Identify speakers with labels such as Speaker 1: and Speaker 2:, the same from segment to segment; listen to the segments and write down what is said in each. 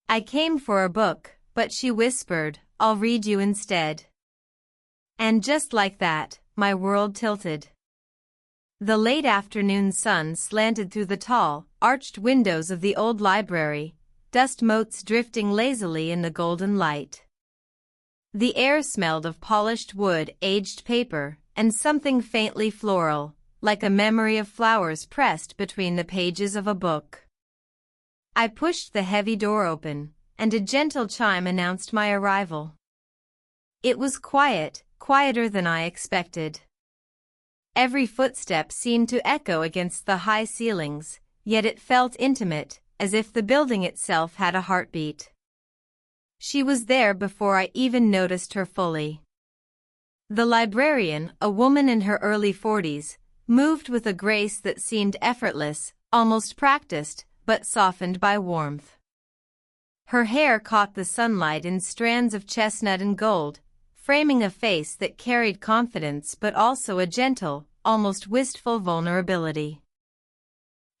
Speaker 1: I came for a book, but she whispered, I'll read you instead. And just like that, my world tilted. The late afternoon sun slanted through the tall, arched windows of the old library, dust motes drifting lazily in the golden light. The air smelled of polished wood, aged paper, and something faintly floral, like a memory of flowers pressed between the pages of a book. I pushed the heavy door open, and a gentle chime announced my arrival. It was quiet, quieter than I expected. Every footstep seemed to echo against the high ceilings, yet it felt intimate, as if the building itself had a heartbeat. She was there before I even noticed her fully. The librarian, a woman in her early 40s, moved with a grace that seemed effortless, almost practiced, but softened by warmth. Her hair caught the sunlight in strands of chestnut and gold, framing a face that carried confidence but also a gentle, almost wistful vulnerability.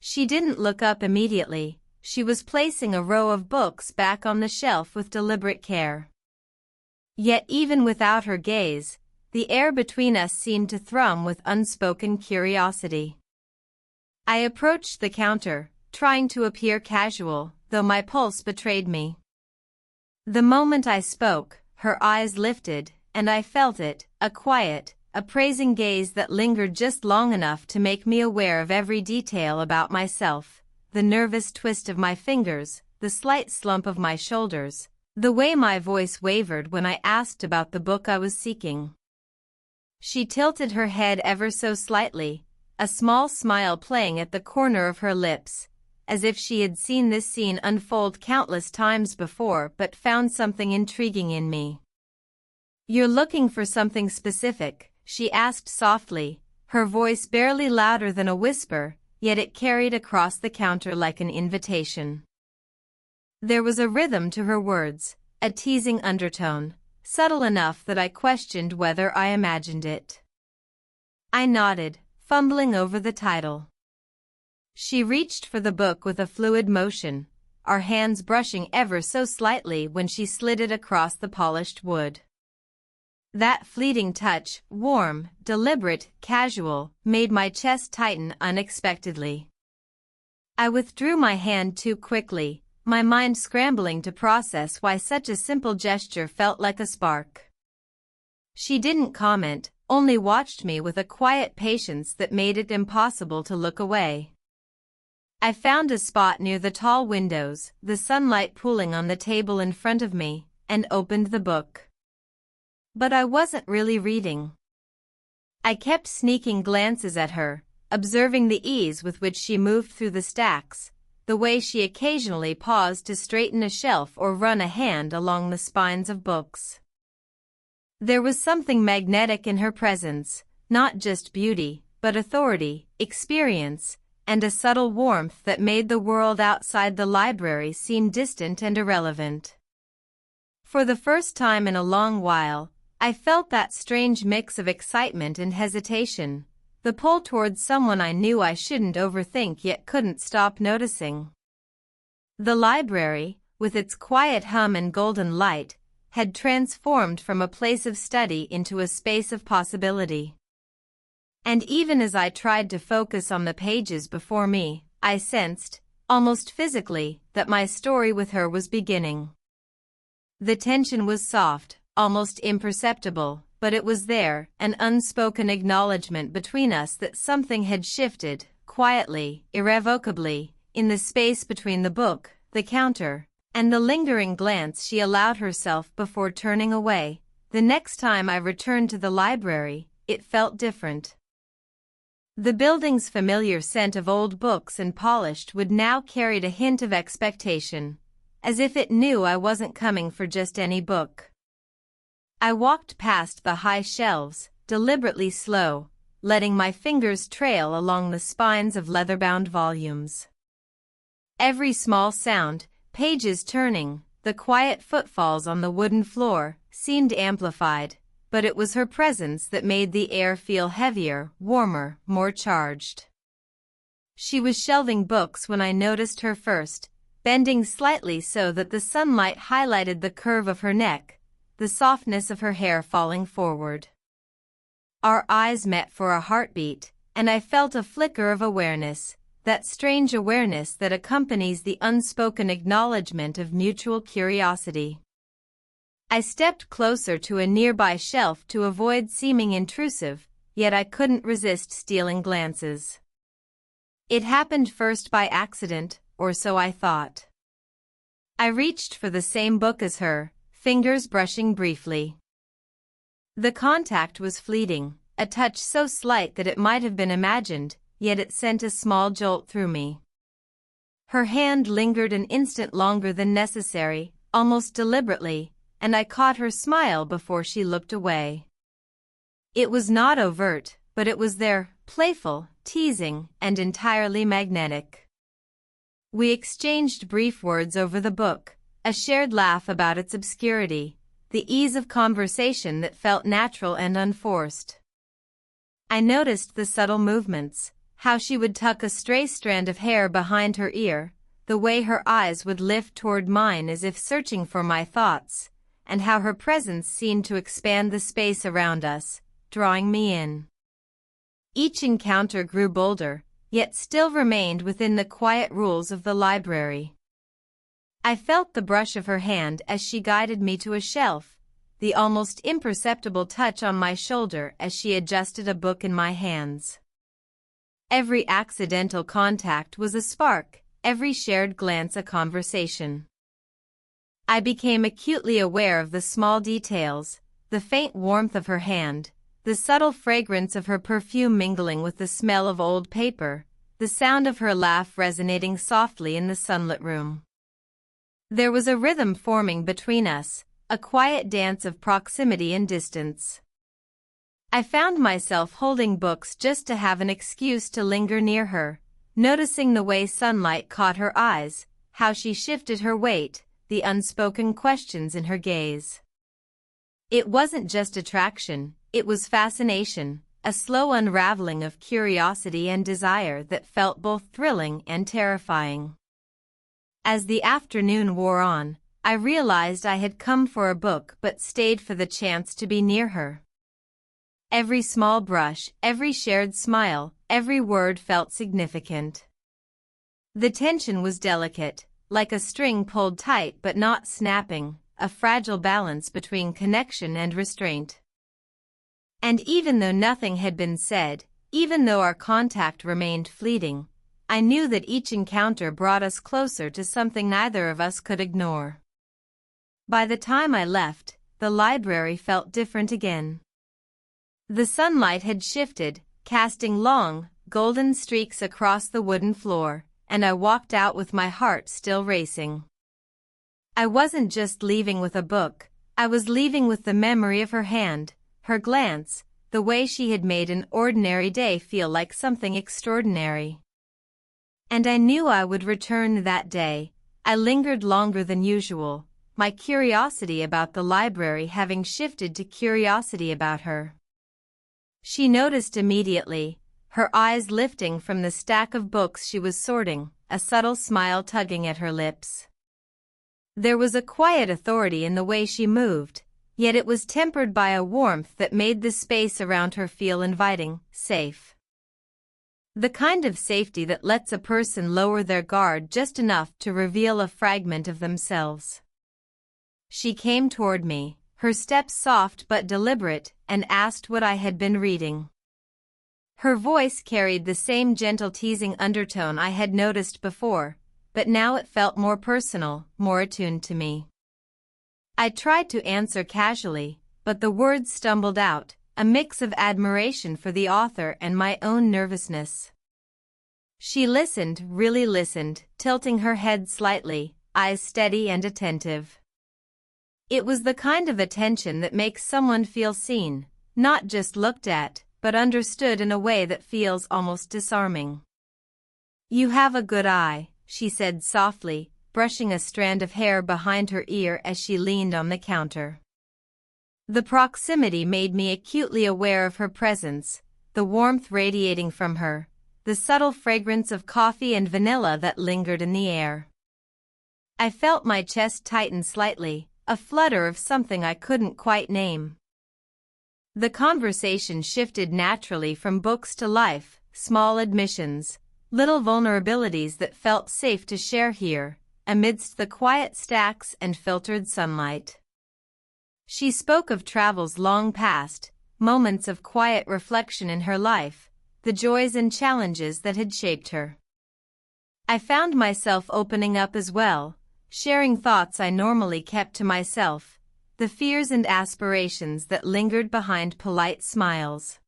Speaker 1: She didn't look up immediately. She was placing a row of books back on the shelf with deliberate care. Yet even without her gaze, the air between us seemed to thrum with unspoken curiosity. I approached the counter, trying to appear casual, though my pulse betrayed me. The moment I spoke, her eyes lifted, and I felt it, a quiet, appraising gaze that lingered just long enough to make me aware of every detail about myself, the nervous twist of my fingers, the slight slump of my shoulders, the way my voice wavered when I asked about the book I was seeking. She tilted her head ever so slightly, a small smile playing at the corner of her lips, as if she had seen this scene unfold countless times before but found something intriguing in me. You're looking for something specific, she asked softly, her voice barely louder than a whisper, yet it carried across the counter like an invitation. There was a rhythm to her words, a teasing undertone, subtle enough that I questioned whether I imagined it. I nodded, fumbling over the title. She reached for the book with a fluid motion, our hands brushing ever so slightly when she slid it across the polished wood. That fleeting touch, warm, deliberate, casual, made my chest tighten unexpectedly. I withdrew my hand too quickly, my mind scrambling to process why such a simple gesture felt like a spark. She didn't comment, only watched me with a quiet patience that made it impossible to look away. I found a spot near the tall windows, the sunlight pooling on the table in front of me, and opened the book. But I wasn't really reading. I kept sneaking glances at her, observing the ease with which she moved through the stacks, the way she occasionally paused to straighten a shelf or run a hand along the spines of books. There was something magnetic in her presence, not just beauty, but authority, experience, and a subtle warmth that made the world outside the library seem distant and irrelevant. For the first time in a long while, I felt that strange mix of excitement and hesitation, the pull towards someone I knew I shouldn't overthink yet couldn't stop noticing. The library, with its quiet hum and golden light, had transformed from a place of study into a space of possibility. And even as I tried to focus on the pages before me, I sensed, almost physically, that my story with her was beginning. The tension was soft, almost imperceptible, but it was there, an unspoken acknowledgement between us that something had shifted, quietly, irrevocably, in the space between the book, the counter, and the lingering glance she allowed herself before turning away. The next time I returned to the library, it felt different. The building's familiar scent of old books and polished wood now carried a hint of expectation, as if it knew I wasn't coming for just any book. I walked past the high shelves, deliberately slow, letting my fingers trail along the spines of leather-bound volumes. Every small sound, pages turning, the quiet footfalls on the wooden floor, seemed amplified, but it was her presence that made the air feel heavier, warmer, more charged. She was shelving books when I noticed her first, bending slightly so that the sunlight highlighted the curve of her neck, the softness of her hair falling forward. Our eyes met for a heartbeat, and I felt a flicker of awareness, that strange awareness that accompanies the unspoken acknowledgement of mutual curiosity. I stepped closer to a nearby shelf to avoid seeming intrusive, yet I couldn't resist stealing glances. It happened first by accident, or so I thought. I reached for the same book as her, fingers brushing briefly. The contact was fleeting, a touch so slight that it might have been imagined, yet it sent a small jolt through me. Her hand lingered an instant longer than necessary, almost deliberately, and I caught her smile before she looked away. It was not overt, but it was there, playful, teasing, and entirely magnetic. We exchanged brief words over the book, a shared laugh about its obscurity, the ease of conversation that felt natural and unforced. I noticed the subtle movements, how she would tuck a stray strand of hair behind her ear, the way her eyes would lift toward mine as if searching for my thoughts, and how her presence seemed to expand the space around us, drawing me in. Each encounter grew bolder, yet still remained within the quiet rules of the library. I felt the brush of her hand as she guided me to a shelf, the almost imperceptible touch on my shoulder as she adjusted a book in my hands. Every accidental contact was a spark, every shared glance a conversation. I became acutely aware of the small details, the faint warmth of her hand, the subtle fragrance of her perfume mingling with the smell of old paper, the sound of her laugh resonating softly in the sunlit room. There was a rhythm forming between us, a quiet dance of proximity and distance. I found myself holding books just to have an excuse to linger near her, noticing the way sunlight caught her eyes, how she shifted her weight, the unspoken questions in her gaze. It wasn't just attraction, it was fascination, a slow unraveling of curiosity and desire that felt both thrilling and terrifying. As the afternoon wore on, I realized I had come for a book but stayed for the chance to be near her. Every small brush, every shared smile, every word felt significant. The tension was delicate, like a string pulled tight but not snapping, a fragile balance between connection and restraint. And even though nothing had been said, even though our contact remained fleeting, I knew that each encounter brought us closer to something neither of us could ignore. By the time I left, the library felt different again. The sunlight had shifted, casting long, golden streaks across the wooden floor, and I walked out with my heart still racing. I wasn't just leaving with a book, I was leaving with the memory of her hand, her glance, the way she had made an ordinary day feel like something extraordinary. And I knew I would return that day. I lingered longer than usual, my curiosity about the library having shifted to curiosity about her. She noticed immediately, her eyes lifting from the stack of books she was sorting, a subtle smile tugging at her lips. There was a quiet authority in the way she moved, yet it was tempered by a warmth that made the space around her feel inviting, safe. The kind of safety that lets a person lower their guard just enough to reveal a fragment of themselves. She came toward me, her steps soft but deliberate, and asked what I had been reading. Her voice carried the same gentle teasing undertone I had noticed before, but now it felt more personal, more attuned to me. I tried to answer casually, but the words stumbled out, a mix of admiration for the author and my own nervousness. She listened, really listened, tilting her head slightly, eyes steady and attentive. It was the kind of attention that makes someone feel seen, not just looked at, but understood in a way that feels almost disarming. "You have a good eye," she said softly, brushing a strand of hair behind her ear as she leaned on the counter. The proximity made me acutely aware of her presence, the warmth radiating from her, the subtle fragrance of coffee and vanilla that lingered in the air. I felt my chest tighten slightly, a flutter of something I couldn't quite name. The conversation shifted naturally from books to life, small admissions, little vulnerabilities that felt safe to share here, amidst the quiet stacks and filtered sunlight. She spoke of travels long past, moments of quiet reflection in her life, the joys and challenges that had shaped her. I found myself opening up as well, sharing thoughts I normally kept to myself, the fears and aspirations that lingered behind polite smiles.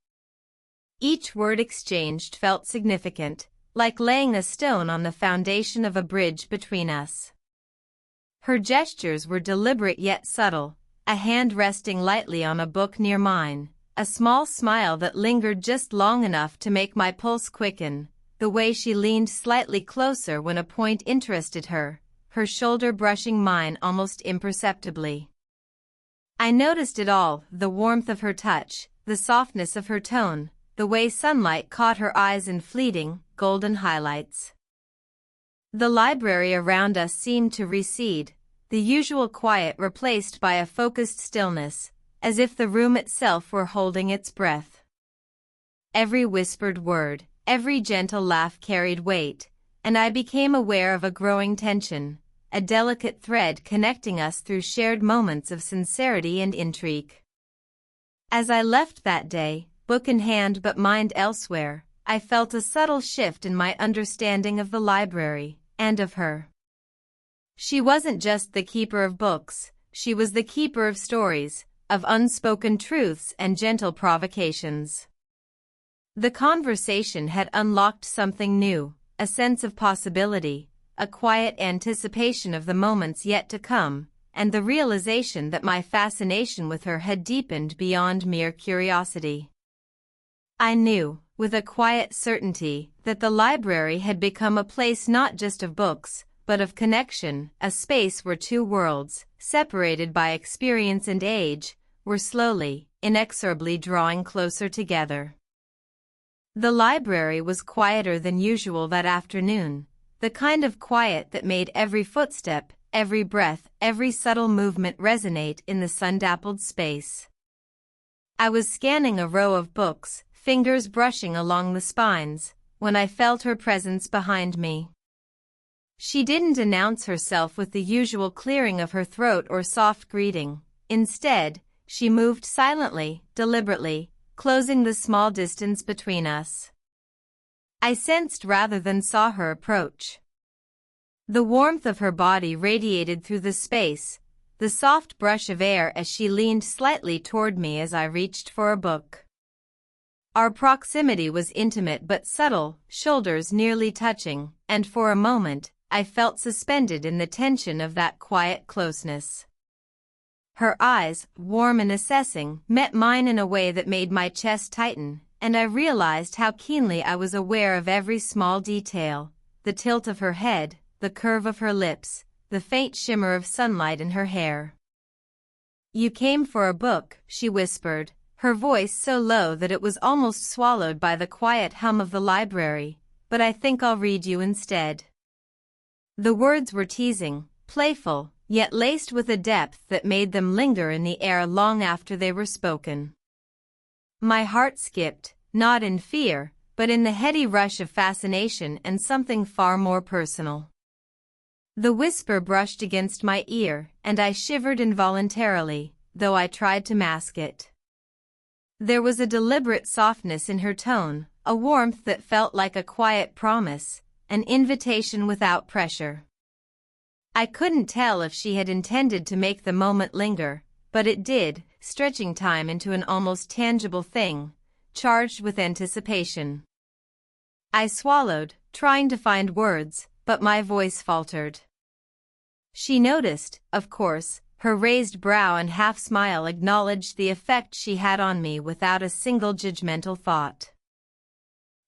Speaker 1: Each word exchanged felt significant, like laying a stone on the foundation of a bridge between us. Her gestures were deliberate yet subtle, a hand resting lightly on a book near mine, a small smile that lingered just long enough to make my pulse quicken, the way she leaned slightly closer when a point interested her, her shoulder brushing mine almost imperceptibly. I noticed it all, the warmth of her touch, the softness of her tone, the way sunlight caught her eyes in fleeting, golden highlights. The library around us seemed to recede, the usual quiet replaced by a focused stillness, as if the room itself were holding its breath. Every whispered word, every gentle laugh carried weight, and I became aware of a growing tension, a delicate thread connecting us through shared moments of sincerity and intrigue. As I left that day, book in hand but mind elsewhere, I felt a subtle shift in my understanding of the library, and of her. She wasn't just the keeper of books, she was the keeper of stories, of unspoken truths and gentle provocations. The conversation had unlocked something new, a sense of possibility, a quiet anticipation of the moments yet to come, and the realization that my fascination with her had deepened beyond mere curiosity. I knew, with a quiet certainty, that the library had become a place not just of books, but of connection, a space where two worlds, separated by experience and age, were slowly, inexorably drawing closer together. The library was quieter than usual that afternoon, the kind of quiet that made every footstep, every breath, every subtle movement resonate in the sun-dappled space. I was scanning a row of books, fingers brushing along the spines, when I felt her presence behind me. She didn't announce herself with the usual clearing of her throat or soft greeting. Instead, she moved silently, deliberately, closing the small distance between us. I sensed rather than saw her approach. The warmth of her body radiated through the space, the soft brush of air as she leaned slightly toward me as I reached for a book. Our proximity was intimate but subtle, shoulders nearly touching, and for a moment, I felt suspended in the tension of that quiet closeness. Her eyes, warm and assessing, met mine in a way that made my chest tighten, and I realized how keenly I was aware of every small detail, the tilt of her head, the curve of her lips, the faint shimmer of sunlight in her hair. "You came for a book," she whispered, her voice so low that it was almost swallowed by the quiet hum of the library, "but I think I'll read you instead." The words were teasing, playful, yet laced with a depth that made them linger in the air long after they were spoken. My heart skipped, not in fear, but in the heady rush of fascination and something far more personal. The whisper brushed against my ear, and I shivered involuntarily, though I tried to mask it. There was a deliberate softness in her tone, a warmth that felt like a quiet promise, an invitation without pressure. I couldn't tell if she had intended to make the moment linger, but it did, stretching time into an almost tangible thing, charged with anticipation. I swallowed, trying to find words, but my voice faltered. She noticed, of course, her raised brow and half-smile acknowledged the effect she had on me without a single judgmental thought.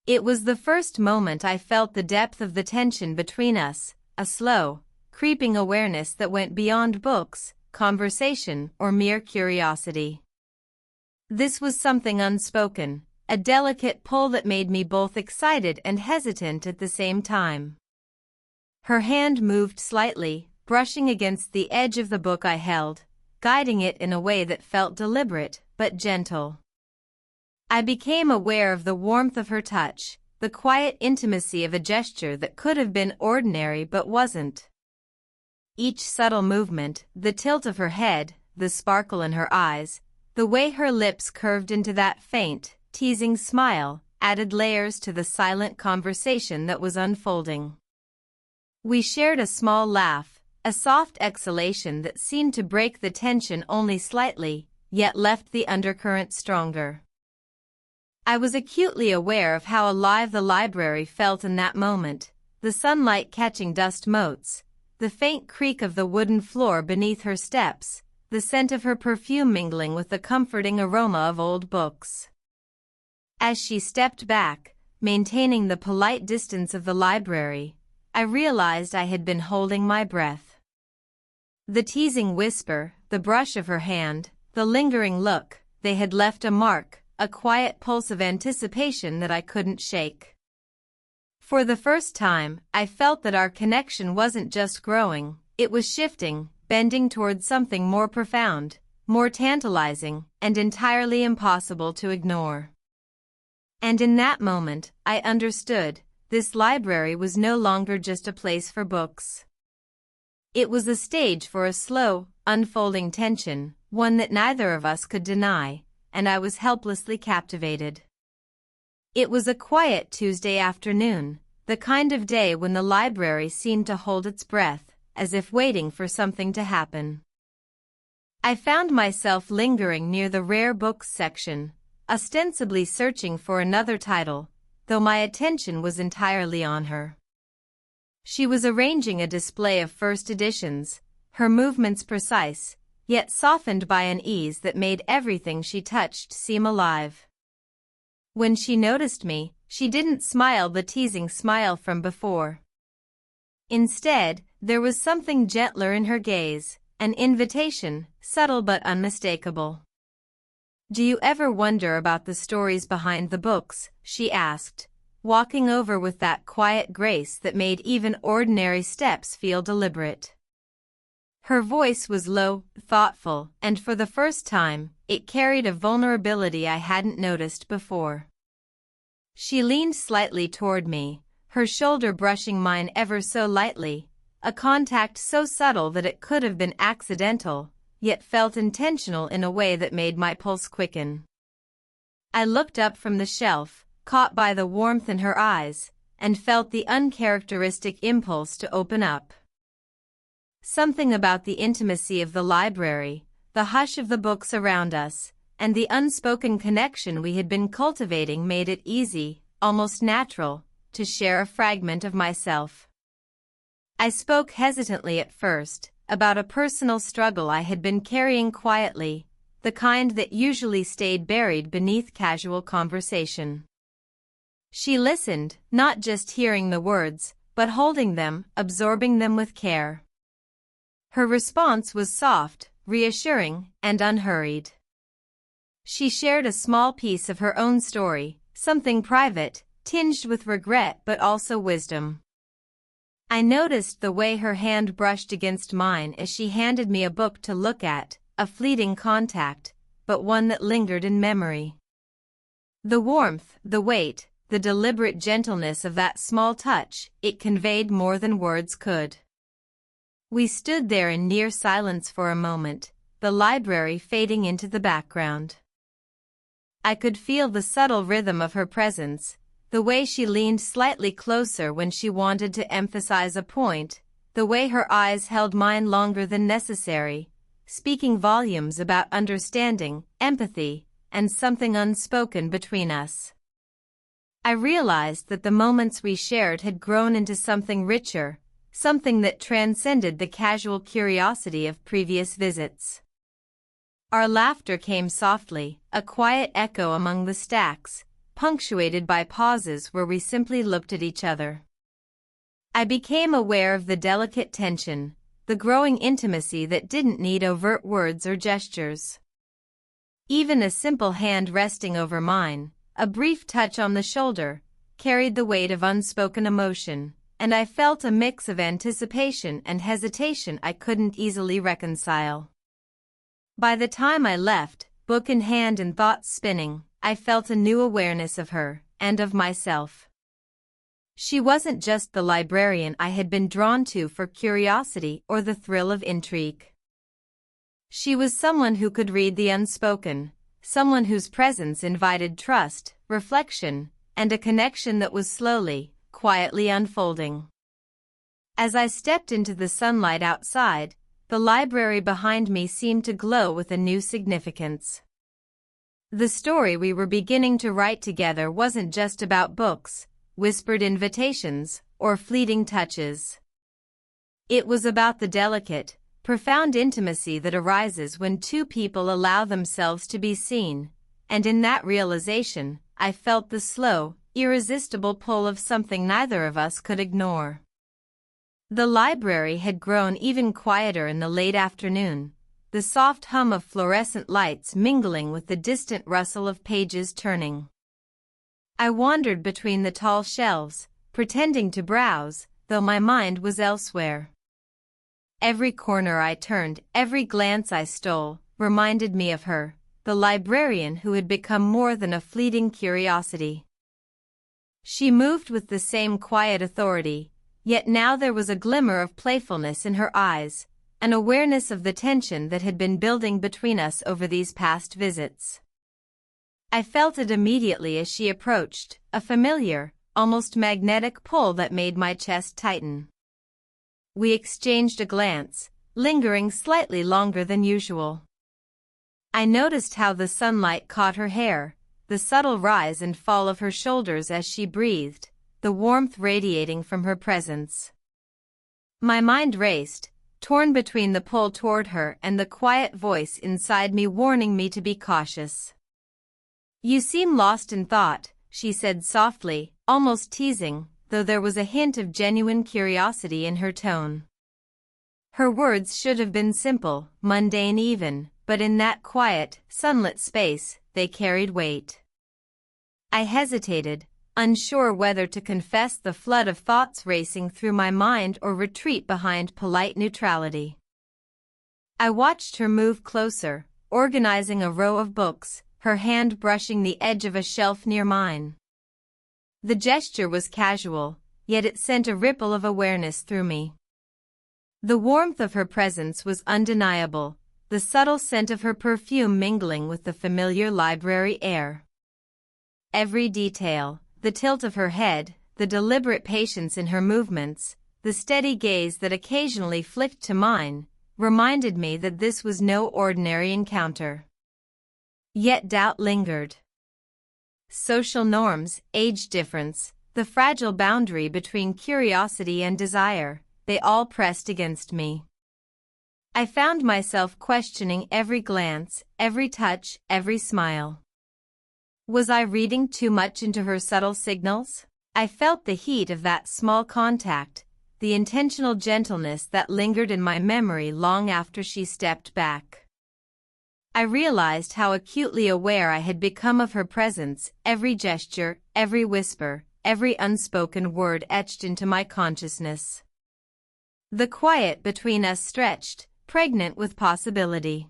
Speaker 1: It was the first moment I felt the depth of the tension between us, a slow, creeping awareness that went beyond books, conversation, or mere curiosity. This was something unspoken, a delicate pull that made me both excited and hesitant at the same time. Her hand moved slightly, brushing against the edge of the book I held, guiding it in a way that felt deliberate but gentle. I became aware of the warmth of her touch, the quiet intimacy of a gesture that could have been ordinary but wasn't. Each subtle movement, the tilt of her head, the sparkle in her eyes, the way her lips curved into that faint, teasing smile, added layers to the silent conversation that was unfolding. We shared a small laugh, a soft exhalation that seemed to break the tension only slightly, yet left the undercurrent stronger. I was acutely aware of how alive the library felt in that moment, the sunlight catching dust motes, the faint creak of the wooden floor beneath her steps, the scent of her perfume mingling with the comforting aroma of old books. As she stepped back, maintaining the polite distance of the library, I realized I had been holding my breath. The teasing whisper, the brush of her hand, the lingering look, they had left a mark, a quiet pulse of anticipation that I couldn't shake. For the first time, I felt that our connection wasn't just growing, it was shifting, bending towards something more profound, more tantalizing, and entirely impossible to ignore. And in that moment, I understood, this library was no longer just a place for books. It was a stage for a slow, unfolding tension, one that neither of us could deny, and I was helplessly captivated. It was a quiet Tuesday afternoon, the kind of day when the library seemed to hold its breath, as if waiting for something to happen. I found myself lingering near the rare books section, ostensibly searching for another title, though my attention was entirely on her. She was arranging a display of first editions, her movements precise, yet softened by an ease that made everything she touched seem alive. When she noticed me, she didn't smile the teasing smile from before. Instead, there was something gentler in her gaze, an invitation, subtle but unmistakable. "Do you ever wonder about the stories behind the books?" she asked, walking over with that quiet grace that made even ordinary steps feel deliberate. Her voice was low, thoughtful, and for the first time, it carried a vulnerability I hadn't noticed before. She leaned slightly toward me, her shoulder brushing mine ever so lightly, a contact so subtle that it could have been accidental, yet felt intentional in a way that made my pulse quicken. I looked up from the shelf, caught by the warmth in her eyes, and felt the uncharacteristic impulse to open up. Something about the intimacy of the library, the hush of the books around us, and the unspoken connection we had been cultivating made it easy, almost natural, to share a fragment of myself. I spoke hesitantly at first, about a personal struggle I had been carrying quietly, the kind that usually stayed buried beneath casual conversation. She listened, not just hearing the words, but holding them, absorbing them with care. Her response was soft, reassuring, and unhurried. She shared a small piece of her own story, something private, tinged with regret but also wisdom. I noticed the way her hand brushed against mine as she handed me a book to look at, a fleeting contact, but one that lingered in memory. The warmth, the weight, the deliberate gentleness of that small touch, it conveyed more than words could. We stood there in near silence for a moment, the library fading into the background. I could feel the subtle rhythm of her presence, the way she leaned slightly closer when she wanted to emphasize a point, the way her eyes held mine longer than necessary, speaking volumes about understanding, empathy, and something unspoken between us. I realized that the moments we shared had grown into something richer, something that transcended the casual curiosity of previous visits. Our laughter came softly, a quiet echo among the stacks, punctuated by pauses where we simply looked at each other. I became aware of the delicate tension, the growing intimacy that didn't need overt words or gestures. Even a simple hand resting over mine, a brief touch on the shoulder, carried the weight of unspoken emotion, and I felt a mix of anticipation and hesitation I couldn't easily reconcile. By the time I left, book in hand and thoughts spinning, I felt a new awareness of her, and of myself. She wasn't just the librarian I had been drawn to for curiosity or the thrill of intrigue. She was someone who could read the unspoken, someone whose presence invited trust, reflection, and a connection that was slowly, quietly unfolding. As I stepped into the sunlight outside, the library behind me seemed to glow with a new significance. The story we were beginning to write together wasn't just about books, whispered invitations, or fleeting touches. It was about the delicate, profound intimacy that arises when two people allow themselves to be seen, and in that realization, I felt the slow, irresistible pull of something neither of us could ignore. The library had grown even quieter in the late afternoon, the soft hum of fluorescent lights mingling with the distant rustle of pages turning. I wandered between the tall shelves, pretending to browse, though my mind was elsewhere. Every corner I turned, every glance I stole, reminded me of her, the librarian who had become more than a fleeting curiosity. She moved with the same quiet authority, yet now there was a glimmer of playfulness in her eyes, an awareness of the tension that had been building between us over these past visits. I felt it immediately as she approached, a familiar, almost magnetic pull that made my chest tighten. We exchanged a glance, lingering slightly longer than usual. I noticed how the sunlight caught her hair, the subtle rise and fall of her shoulders as she breathed, the warmth radiating from her presence. My mind raced, torn between the pull toward her and the quiet voice inside me warning me to be cautious. "You seem lost in thought," she said softly, almost teasing, though there was a hint of genuine curiosity in her tone. Her words should have been simple, mundane even, but in that quiet, sunlit space, they carried weight. I hesitated, unsure whether to confess the flood of thoughts racing through my mind or retreat behind polite neutrality. I watched her move closer, organizing a row of books, her hand brushing the edge of a shelf near mine. The gesture was casual, yet it sent a ripple of awareness through me. The warmth of her presence was undeniable, the subtle scent of her perfume mingling with the familiar library air. Every detail, the tilt of her head, the deliberate patience in her movements, the steady gaze that occasionally flicked to mine, reminded me that this was no ordinary encounter. Yet doubt lingered. Social norms, age difference, the fragile boundary between curiosity and desire, they all pressed against me. I found myself questioning every glance, every touch, every smile. Was I reading too much into her subtle signals? I felt the heat of that small contact, the intentional gentleness that lingered in my memory long after she stepped back. I realized how acutely aware I had become of her presence, every gesture, every whisper, every unspoken word etched into my consciousness. The quiet between us stretched, pregnant with possibility.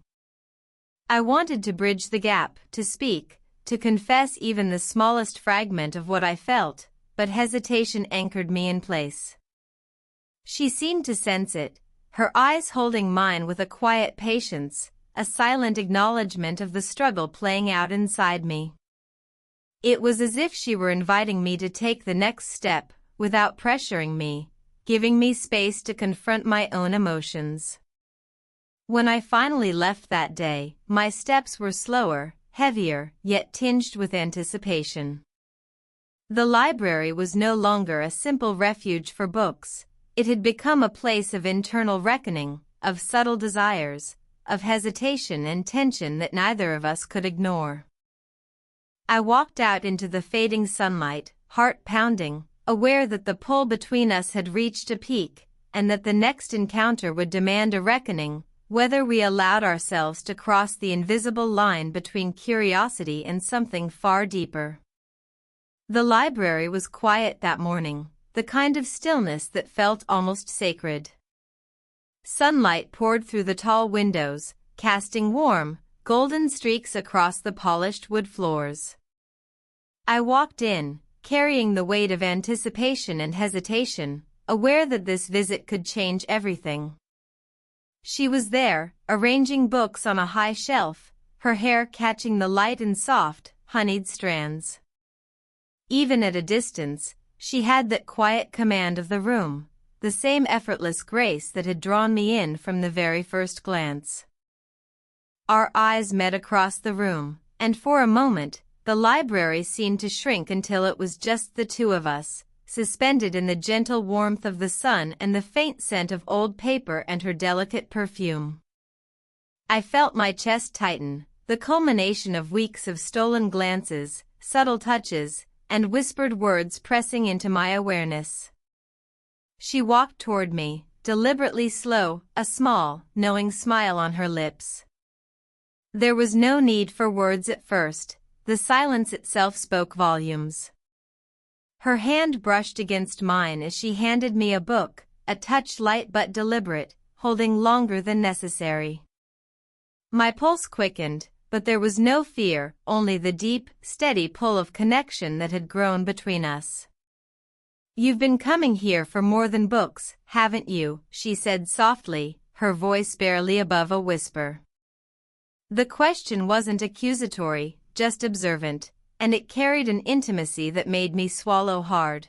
Speaker 1: I wanted to bridge the gap, to speak, to confess even the smallest fragment of what I felt, but hesitation anchored me in place. She seemed to sense it, her eyes holding mine with a quiet patience, a silent acknowledgement of the struggle playing out inside me. It was as if she were inviting me to take the next step, without pressuring me, giving me space to confront my own emotions. When I finally left that day, my steps were slower, heavier, yet tinged with anticipation. The library was no longer a simple refuge for books, it had become a place of internal reckoning, of subtle desires, of hesitation and tension that neither of us could ignore. I walked out into the fading sunlight, heart pounding, aware that the pull between us had reached a peak, and that the next encounter would demand a reckoning, whether we allowed ourselves to cross the invisible line between curiosity and something far deeper. The library was quiet that morning, the kind of stillness that felt almost sacred. Sunlight poured through the tall windows, casting warm, golden streaks across the polished wood floors. I walked in, carrying the weight of anticipation and hesitation, aware that this visit could change everything. She was there, arranging books on a high shelf, her hair catching the light in soft, honeyed strands. Even at a distance, she had that quiet command of the room, the same effortless grace that had drawn me in from the very first glance. Our eyes met across the room, and for a moment, the library seemed to shrink until it was just the two of us, suspended in the gentle warmth of the sun and the faint scent of old paper and her delicate perfume. I felt my chest tighten, the culmination of weeks of stolen glances, subtle touches, and whispered words pressing into my awareness. She walked toward me, deliberately slow, a small, knowing smile on her lips. There was no need for words at first, the silence itself spoke volumes. Her hand brushed against mine as she handed me a book, a touch light but deliberate, holding longer than necessary. My pulse quickened, but there was no fear, only the deep, steady pull of connection that had grown between us. "You've been coming here for more than books, haven't you?" she said softly, her voice barely above a whisper. The question wasn't accusatory, just observant, and it carried an intimacy that made me swallow hard.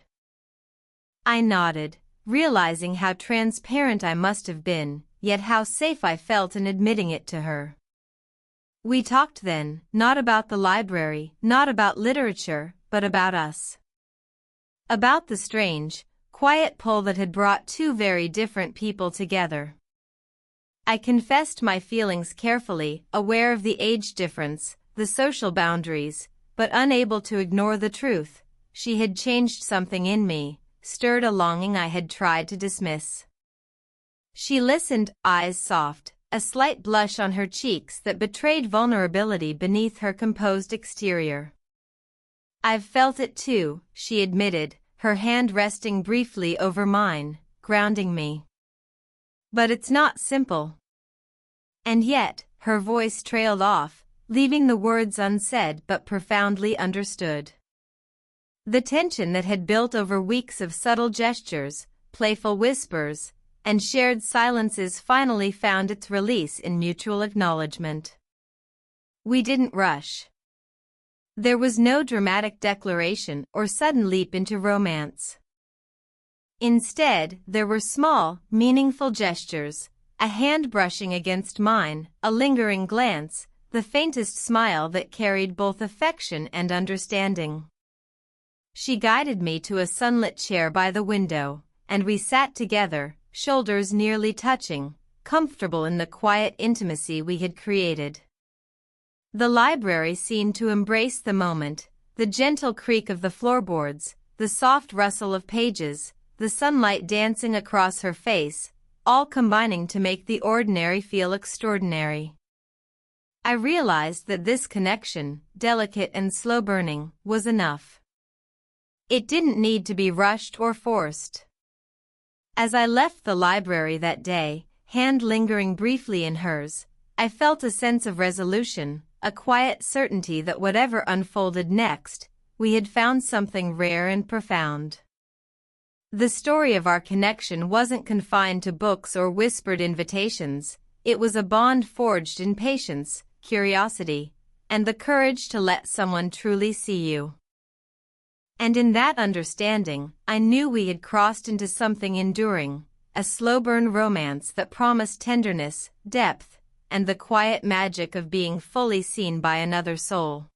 Speaker 1: I nodded, realizing how transparent I must have been, yet how safe I felt in admitting it to her. We talked then, not about the library, not about literature, but about us. About the strange, quiet pull that had brought two very different people together. I confessed my feelings carefully, aware of the age difference, the social boundaries, but unable to ignore the truth. She had changed something in me, stirred a longing I had tried to dismiss. She listened, eyes soft, a slight blush on her cheeks that betrayed vulnerability beneath her composed exterior. "I've felt it too," she admitted, her hand resting briefly over mine, grounding me. "But it's not simple." And yet, her voice trailed off, leaving the words unsaid but profoundly understood. The tension that had built over weeks of subtle gestures, playful whispers, and shared silences finally found its release in mutual acknowledgement. We didn't rush. There was no dramatic declaration or sudden leap into romance. Instead, there were small, meaningful gestures, a hand brushing against mine, a lingering glance, the faintest smile that carried both affection and understanding. She guided me to a sunlit chair by the window, and we sat together, shoulders nearly touching, comfortable in the quiet intimacy we had created. The library seemed to embrace the moment, the gentle creak of the floorboards, the soft rustle of pages, the sunlight dancing across her face, all combining to make the ordinary feel extraordinary. I realized that this connection, delicate and slow-burning, was enough. It didn't need to be rushed or forced. As I left the library that day, hand lingering briefly in hers, I felt a sense of resolution, a quiet certainty that whatever unfolded next, we had found something rare and profound. The story of our connection wasn't confined to books or whispered invitations, it was a bond forged in patience, curiosity, and the courage to let someone truly see you. And in that understanding, I knew we had crossed into something enduring, a slow-burn romance that promised tenderness, depth, and the quiet magic of being fully seen by another soul.